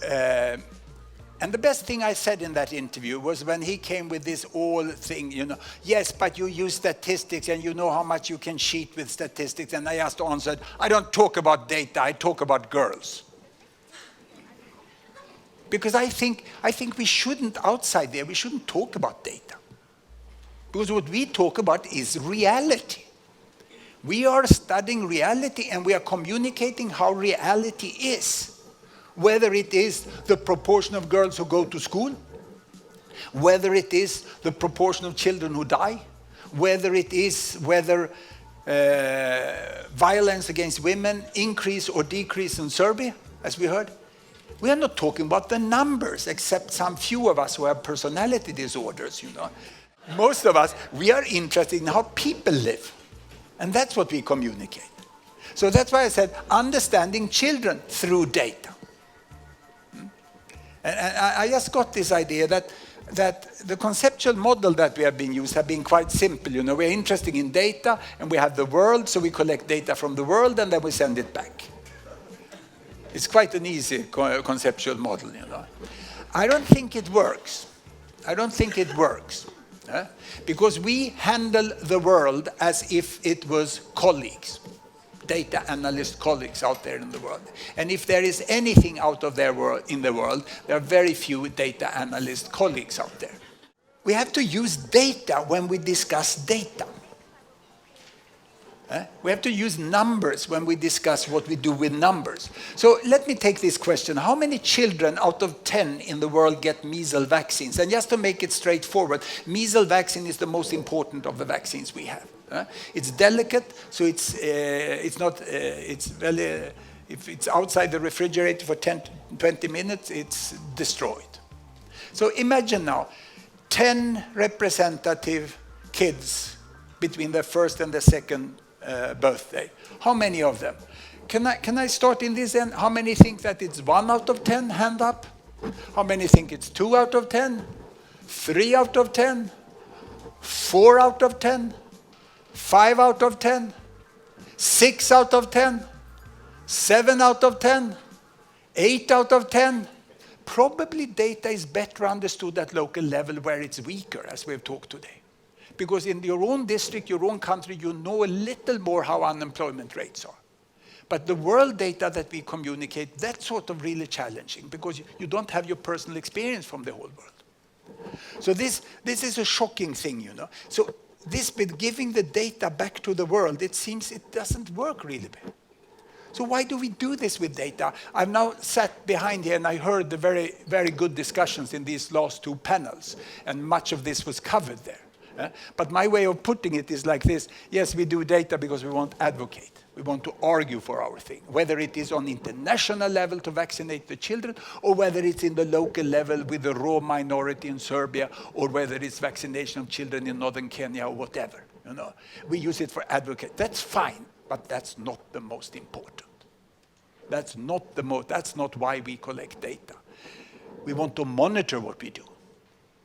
And the best thing I said in that interview was when he came with this all thing, yes, but you use statistics and you know how much you can cheat with statistics. And I just answered, I don't talk about data, I talk about girls. Because I think we shouldn't, outside there, we shouldn't talk about data. Because what we talk about is reality. We are studying reality and we are communicating how reality is. Whether it is the proportion of girls who go to school, whether it is the proportion of children who die, whether violence against women increase or decrease in Serbia, as we heard. We are not talking about the numbers, except some few of us who have personality disorders, Most of us, we are interested in how people live. And that's what we communicate. So that's why I said understanding children through data. And I just got this idea that the conceptual model that we have been used have been quite simple. We're interested in data and we have the world, so we collect data from the world and then we send it back. It's quite an easy conceptual model, I don't think it works. Because we handle the world as if it was colleagues, data analyst colleagues out there in the world. And if there is anything out of their world in the world, there are very few data analyst colleagues out there. We have to use data when we discuss data. We have to use numbers when we discuss what we do with numbers. So let me take this question. How many children out of 10 in the world get measles vaccines? And just to make it straightforward, measles vaccine is the most important of the vaccines we have. It's delicate, so it's if it's outside the refrigerator for 10 to 20 minutes, it's destroyed. So imagine now, 10 representative kids between their first and the second birthday. How many of them? Can I start in this end? How many think that it's 1 out of 10? Hand up. How many think it's 2 out of 10? 3 out of 10? 4 out of 10? 5 out of 10? 6 out of 10? 7 out of 10? 8 out of 10? Probably data is better understood at local level where it's weaker, as we've talked today. Because in your own district, your own country, you know a little more how unemployment rates are. But the world data that we communicate, that's sort of really challenging because you don't have your personal experience from the whole world. So this is a shocking thing, So this with giving the data back to the world, it seems it doesn't work really well. So why do we do this with data? I've now sat behind here and I heard the very, very good discussions in these last 2 panels. And much of this was covered there. But my way of putting it is like this. Yes, we do data because we want to advocate. We want to argue for our thing. Whether it is on international level to vaccinate the children, or whether it's in the local level with the raw minority in Serbia, or whether it's vaccination of children in northern Kenya or whatever. We use it for advocate. That's fine, but that's not the most important. That's not why we collect data. We want to monitor what we do.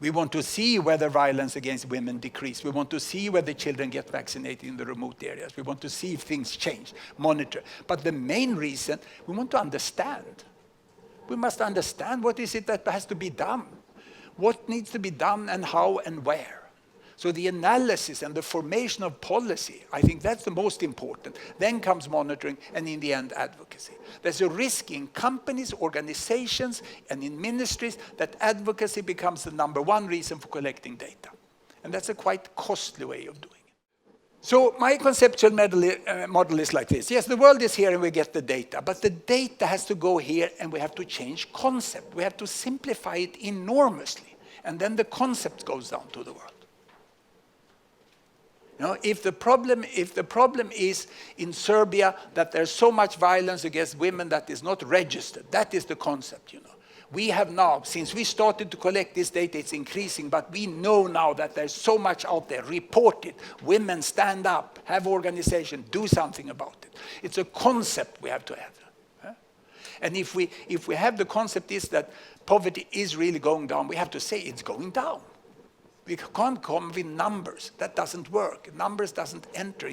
We want to see whether violence against women decreases. We want to see whether children get vaccinated in the remote areas. We want to see if things change, monitor. But the main reason, we want to understand. We must understand what is it that has to be done. What needs to be done and how and where. So the analysis and the formation of policy, I think that's the most important. Then comes monitoring and in the end advocacy. There's a risk in companies, organizations, and in ministries that advocacy becomes the #1 reason for collecting data. And that's a quite costly way of doing it. So my conceptual model is like this. Yes, the world is here and we get the data, but the data has to go here and we have to change concept. We have to simplify it enormously. And then the concept goes down to the world. If the problem is in Serbia that there's so much violence against women that is not registered, that is the concept, We have now, since we started to collect this data, it's increasing, but we know now that there's so much out there. Report it. Women stand up, have organization, do something about it. It's a concept we have to have. And if we have the concept is that poverty is really going down, we have to say it's going down. We can't come with numbers. That doesn't work. Numbers doesn't enter